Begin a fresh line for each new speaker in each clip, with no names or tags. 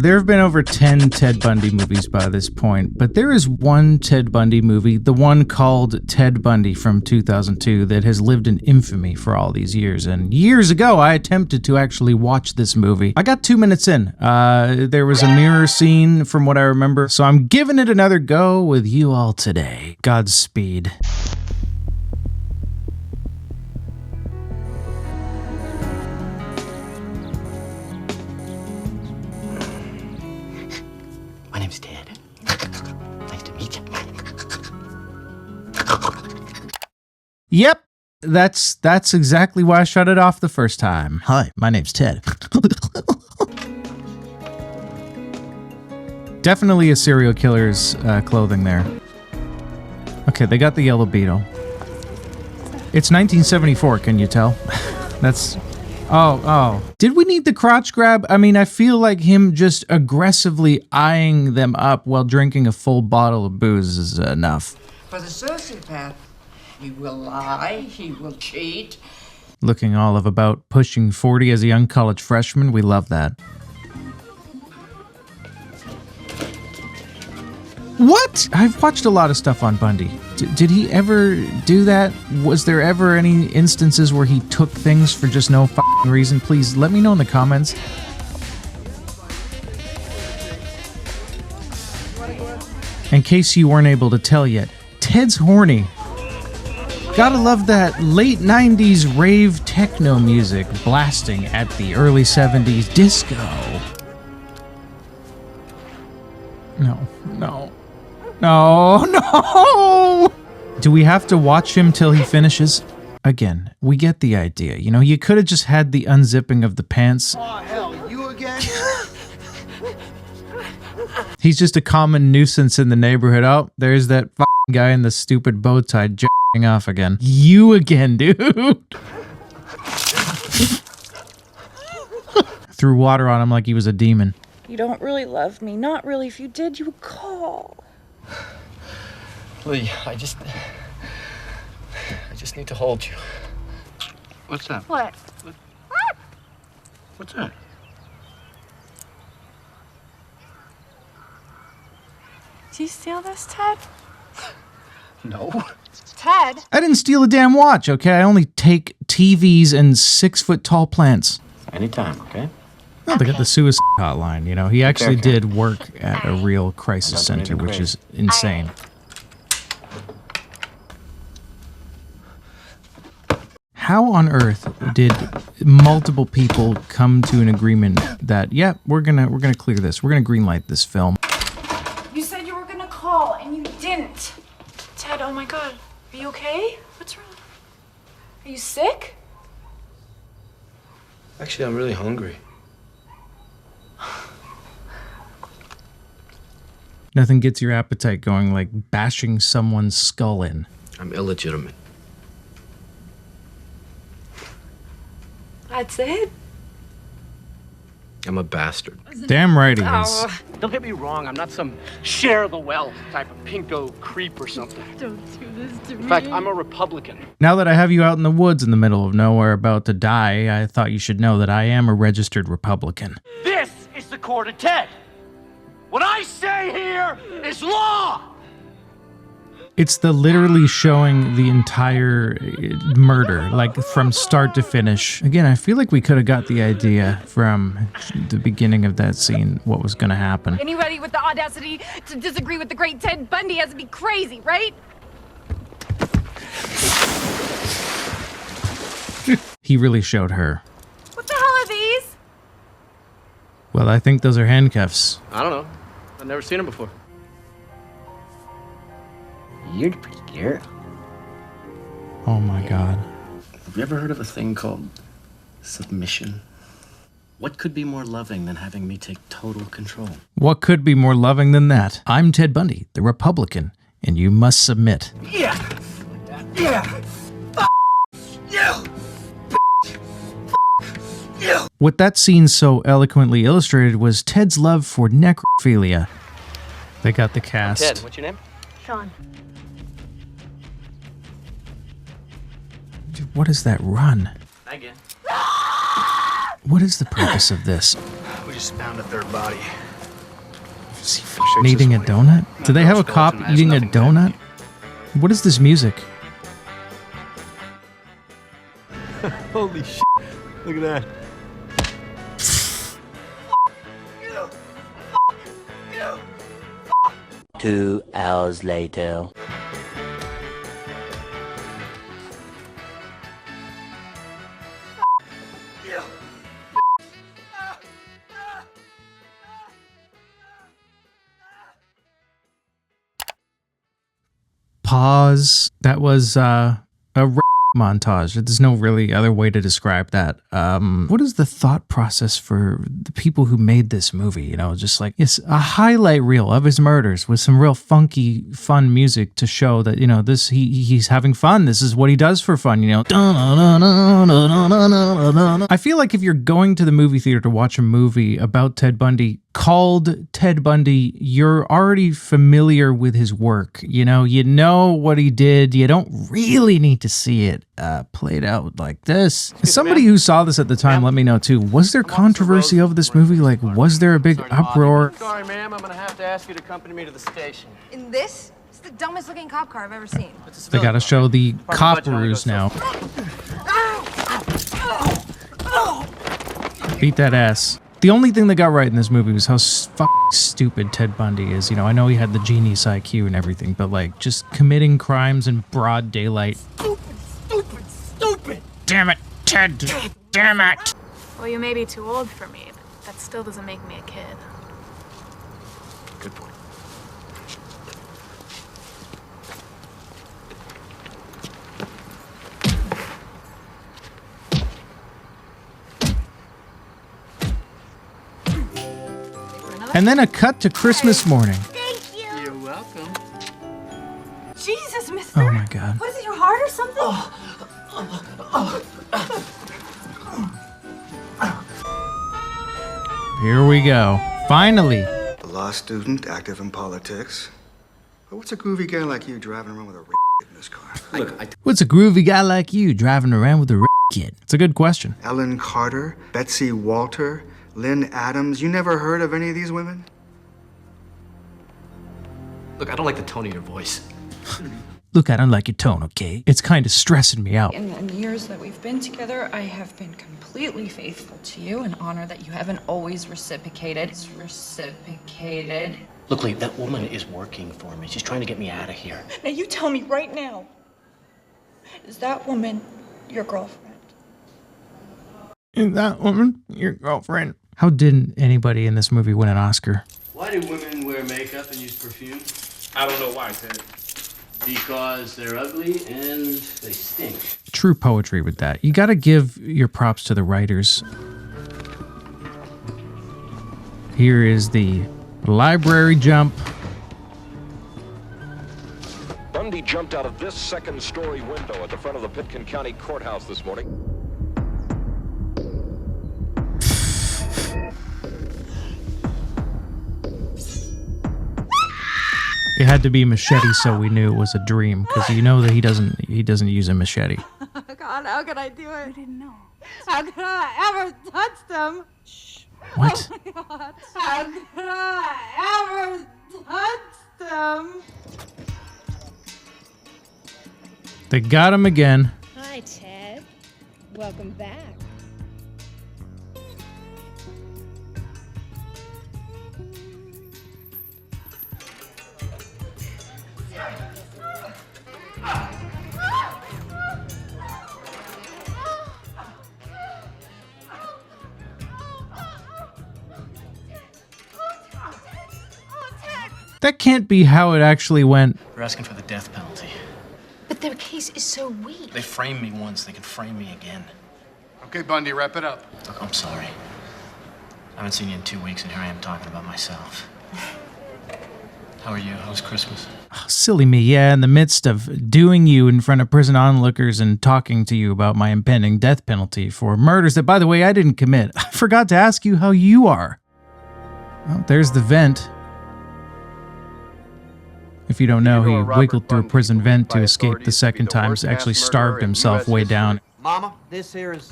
There have been over 10 Ted Bundy movies by this point, but there is one Ted Bundy movie, the one called Ted Bundy from 2002, that has lived in infamy for all these years. And years ago, I attempted to actually watch this movie. I got 2 minutes in. There was a mirror scene from what I remember, so I'm giving it another go with you all today. Godspeed.
My name's Ted. Nice to meet you.
Yep, that's exactly why I shut it off the first time. Hi, my name's Ted. Definitely a serial killer's clothing there. Okay, they got the yellow beetle. It's 1974, can you tell? That's... Oh. Did we need the crotch grab? I mean, I feel like him just aggressively eyeing them up while drinking a full bottle of booze is enough.
For the sociopath, he will lie, he will cheat.
Looking all of about pushing 40 as a young college freshman, we love that. What? I've watched a lot of stuff on Bundy. Did he ever do that? Was there ever any instances where he took things for just no f***ing reason? Please let me know in the comments. In case you weren't able to tell yet, Ted's horny. Gotta love that late 90s rave techno music blasting at the early 70s disco. No. Do we have to watch him till he finishes? Again, we get the idea. You know, you could have just had the unzipping of the pants.
Oh, hell, you again?
He's just a common nuisance in the neighborhood. Oh, there's that f***ing guy in the stupid bow tie j***ing off again. You again, dude. Threw water on him like he was a demon.
You don't really love me. Not really. If you did, you would call.
Lee, I just need to hold you.
What's that?
What?
What's that?
Did you steal this, Ted?
No.
Ted?
I didn't steal a damn watch, okay? I only take TVs and 6-foot-tall plants.
Anytime, okay?
Oh, they got the suicide hotline, you know. He actually did work at a real crisis center, which is insane. How on earth did multiple people come to an agreement that, yeah, we're gonna clear this. We're gonna greenlight this film.
You said you were gonna call, and you didn't. Ted, oh my God. Are you okay? What's wrong? Are you sick?
Actually, I'm really hungry.
Nothing gets your appetite going like bashing someone's skull in.
I'm illegitimate.
That's it?
I'm a bastard.
Damn right he is.
Don't get me wrong, I'm not some share the wealth type of pinko creep or something.
Don't do this to me.
In fact, I'm a Republican.
Now that I have you out in the woods in the middle of nowhere about to die, I thought you should know that I am a registered Republican.
This is the court of Ted. What I say here is law!
It's the literally showing the entire murder, like from start to finish. Again, I feel like we could have got the idea from the beginning of that scene, what was going to happen.
Anybody with the audacity to disagree with the great Ted Bundy has to be crazy, right?
He really showed her.
What the hell are these?
Well, I think those are handcuffs.
I don't know. I've never seen him before.
You're a pretty girl.
Oh my God.
Have you ever heard of a thing called submission? What could be more loving than having me take total control?
What could be more loving than that? I'm Ted Bundy, the Republican, and you must submit.
Yeah! Yeah! You!
What that scene so eloquently illustrated was Ted's love for necrophilia. They got the cast.
Ted, what's your name?
Sean.
Dude, what is that run?
Again.
What is the purpose of this?
We just found a third body.
Is he f***ing eating a donut? Do they have a cop eating a donut? What is this music?
Holy shit. Look at that.
2 hours later.
Pause. That was a montage. There's no really other way to describe that. What is the thought process for the people who made this movie? You know, just like it's a highlight reel of his murders with some real funky, fun music to show that, you know, this he's having fun. This is what he does for fun, you know. I feel like if you're going to the movie theater to watch a movie about Ted Bundy called Ted Bundy, you're already familiar with his work. You know what he did. You don't really need to see it played out like this. Somebody who saw this at the time, let me know too. Was there controversy over this movie? Like, was there a big uproar?
Sorry, ma'am. I'm gonna have to ask you to accompany me to the station.
In this? It's the dumbest looking cop car I've ever seen.
They gotta show the cop ruse now. Beat that ass. The only thing that got right in this movie was how stupid Ted Bundy is. You know, I know he had the genius IQ and everything, but like just committing crimes in broad daylight. Stupid! Damn it, Ted! Damn it!
Well, you may be too old for me, but that still doesn't make me a kid.
Good point.
And then a cut to Christmas morning.
Thank you.
You're welcome.
Jesus, mister.
Oh my God.
What is it, your heart or something?
Here we go. Finally.
A law student, active in politics. But what's a groovy guy like you driving around with a in this car?
What's a groovy guy like you driving around with a kid? It's a good question.
Ellen Carter, Betsy Walter, Lynn Adams. You never heard of any of these women?
Look, I don't like the tone of your voice.
Look, I don't like your tone, okay? It's kind of stressing me out.
In the years that we've been together, I have been completely faithful to you, an honor that you haven't always reciprocated. It's reciprocated.
Look, Lee, that woman is working for me. She's trying to get me out of here.
Now you tell me right now, is that woman your girlfriend?
Is that woman your girlfriend? How didn't anybody in this movie win an Oscar?
Why do women wear makeup and use perfume? I don't know why, Ted. Because they're ugly and they stink.
True poetry with that. You gotta give your props to the writers. Here is the library jump.
Bundy jumped out of this second-story window at the front of the Pitkin County Courthouse this morning.
It had to be machete, so we knew it was a dream, because you know that he doesn't use a machete.
God, how could I do it?
I didn't know.
How could I ever touch them?
What?
Oh my God. How could I ever touch them?
They got him again.
Hi, Ted. Welcome back.
That can't be how it actually went.
They're asking for the death penalty.
But their case is so weak.
They framed me once, they can frame me again.
Okay, Bundy, wrap it up.
Look, I'm sorry. I haven't seen you in 2 weeks, and here I am talking about myself. How are you? How was Christmas?
Oh, silly me, yeah, in the midst of doing you in front of prison onlookers and talking to you about my impending death penalty for murders that, by the way, I didn't commit. I forgot to ask you how you are. Well, there's the vent. If you don't know, he wiggled through a prison vent to escape the second time, actually starved himself way down.
Mama, this here is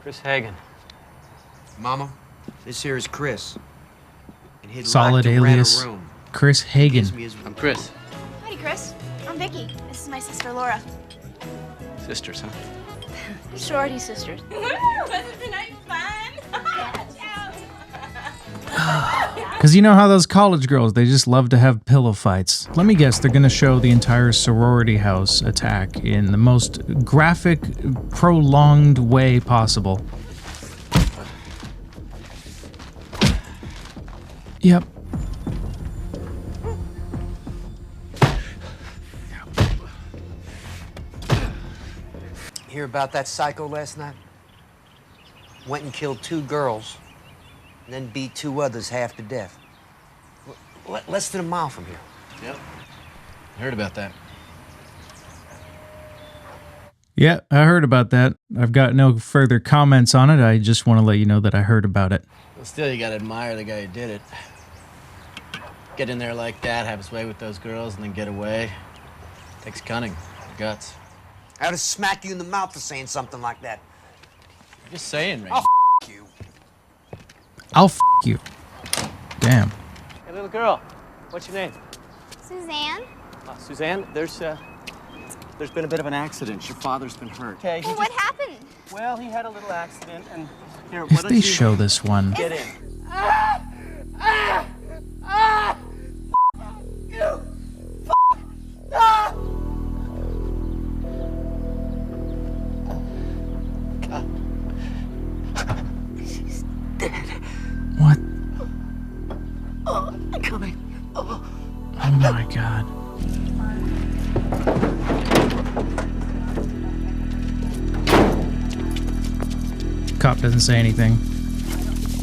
Chris Hagen.
Mama, this here is Chris.
Solid alias. Chris Hagen.
I'm Chris.
Howdy, Chris. I'm Vicky. This is my sister, Laura.
Sisters, huh?
Shorty sisters.
Wasn't tonight fun?
Because you know how those college girls, they just love to have pillow fights. Let me guess, they're going to show the entire sorority house attack in the most graphic, prolonged way possible. Yep.
Hear about that psycho last night? Went and killed 2 girls, and then beat 2 others half to death. Less than a mile from here.
Yep. Heard about that.
Yeah, I heard about that. I've got no further comments on it. I just want to let you know that I heard about it.
Well, still, you gotta admire the guy who did it. Get in there like that, have his way with those girls, and then get away. Takes cunning, guts.
I ought to smack you in the mouth for saying something like that.
I'm just saying, Ray.
I'll f you.
I'll f you. Damn.
Hey, little girl, what's your name?
Suzanne?
Suzanne, there's been a bit of an accident. Your father's been hurt. Okay.
Well, what happened?
Well, he had a little accident, and here,
If they show this one.
get in?
What?
Oh, I'm coming.
Oh my God. Cop doesn't say anything.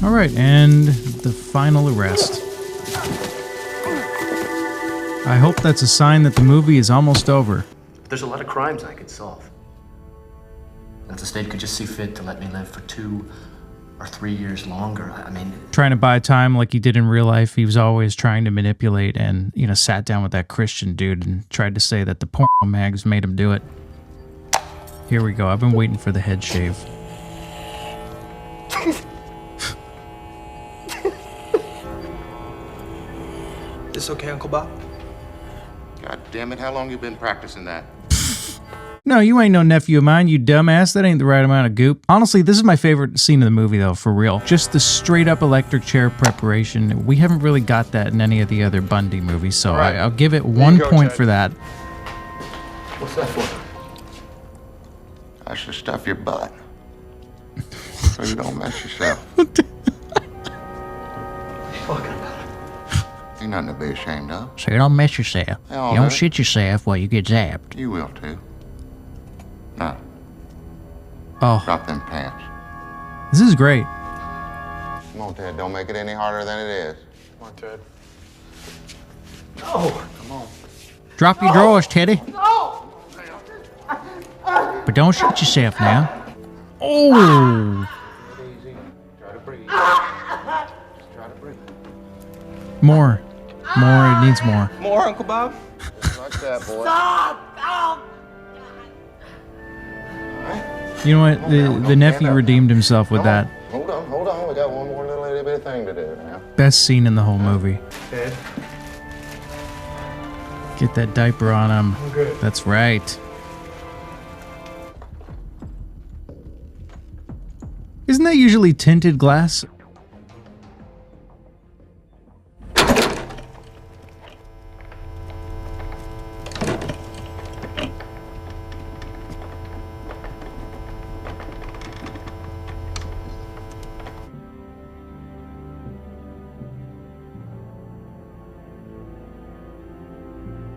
All right, and the final arrest. I hope that's a sign that the movie is almost over.
There's a lot of crimes I could solve. If the state could just see fit to let me live for 2 or 3 years longer, I mean...
Trying to buy time like he did in real life. He was always trying to manipulate and, you know, sat down with that Christian dude and tried to say that the porno mags made him do it. Here we go. I've been waiting for the head shave.
This okay, Uncle Bob?
God damn it, how long you been practicing that?
No, you ain't no nephew of mine, you dumbass. That ain't the right amount of goop. Honestly, this is my favorite scene of the movie, though, for real. Just the straight-up electric chair preparation. We haven't really got that in any of the other Bundy movies, so
right.
I'll give it 1 point for that.
What's that for?
I should stuff your butt. So you don't mess yourself.
Fucking about.
Ain't nothing to be ashamed of.
So you don't mess yourself.
Hell,
You don't
man.
shit yourself while you get zapped.
You will too. No,
Oh,
drop them pants.
this is great.
Come on, Ted, don't make it any harder than it is.
Come on, Ted. No! Come on.
Drop your drawers, Teddy.
No!
But don't shit yourself now.
Oh!
Easy. Try to breathe. Just try to breathe.
More. More. It needs more.
More, Uncle Bob?
Just like that, boy.
Stop! Oh,
You know what? The nephew redeemed himself with that.
Hold on. We got one more little itty bitty thing to do now.
Best scene in the whole movie.
Ted.
Get that diaper on him.
I'm good.
That's right. Isn't that usually tinted glass?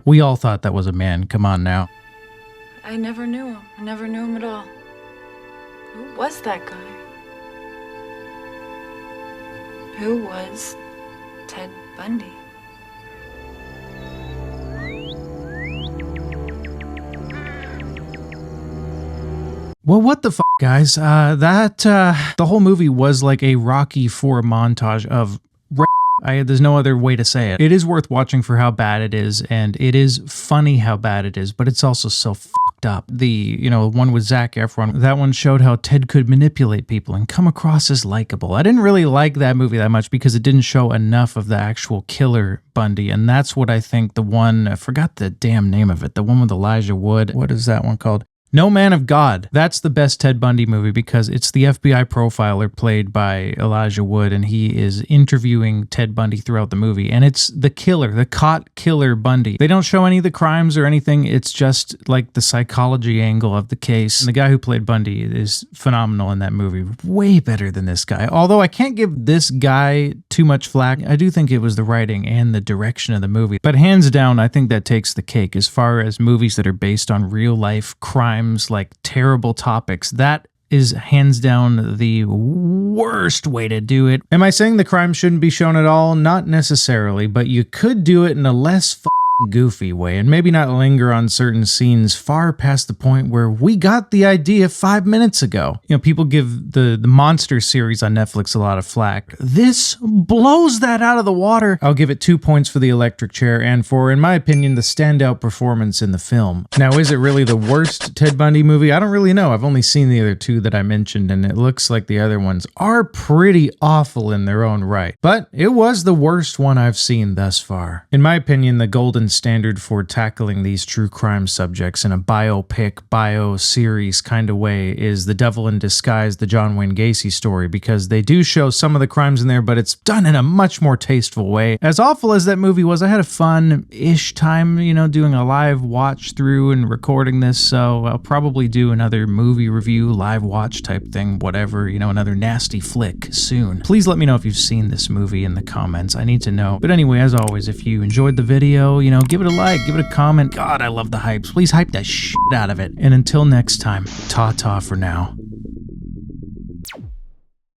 We all thought that was a man. Come on now.
I never knew him. I never knew him at all. Who was that guy? Who was Ted Bundy?
Well, what the f***, guys? The whole movie was like a Rocky IV montage of there's no other way to say it. It is worth watching for how bad it is, and it is funny how bad it is, but it's also so fucked fucked up. The, one with Zac Efron, that one showed how Ted could manipulate people and come across as likable. I didn't really like that movie that much because it didn't show enough of the actual killer Bundy, and that's what I think the one, I forgot the damn name of it, the one with Elijah Wood. What is that one called? No Man of God. That's the best Ted Bundy movie because it's the FBI profiler played by Elijah Wood, and he is interviewing Ted Bundy throughout the movie. And it's the killer, the caught killer Bundy. They don't show any of the crimes or anything. It's just like the psychology angle of the case. And the guy who played Bundy is phenomenal in that movie. Way better than this guy. Although I can't give this guy too much flack. I do think it was the writing and the direction of the movie. But hands down, I think that takes the cake as far as movies that are based on real life crime, like terrible topics. That is hands down the worst way to do it. Am I saying the crime shouldn't be shown at all? Not necessarily, but you could do it in a less goofy way and maybe not linger on certain scenes far past the point where we got the idea 5 minutes ago. People give the Monster series on Netflix a lot of flack. This blows that out of the water. I'll give it 2 points for the electric chair and for, in my opinion, the standout performance in the film. Now, is it really the worst Ted Bundy movie? I don't really know. I've only seen the other two that I mentioned, and it looks like the other ones are pretty awful in their own right. But it was the worst one I've seen thus far. In my opinion, the golden standard for tackling these true crime subjects in a biopic, bio-series kind of way is The Devil in Disguise, the John Wayne Gacy story, because they do show some of the crimes in there, but it's done in a much more tasteful way. As awful as that movie was, I had a fun-ish time, doing a live watch through and recording this, so I'll probably do another movie review, live watch type thing, whatever, another nasty flick soon. Please let me know if you've seen this movie in the comments. I need to know. But anyway, as always, if you enjoyed the video, give it a like, give it a comment. God, I love the hypes. Please hype that shit out of it. And until next time, ta-ta for now.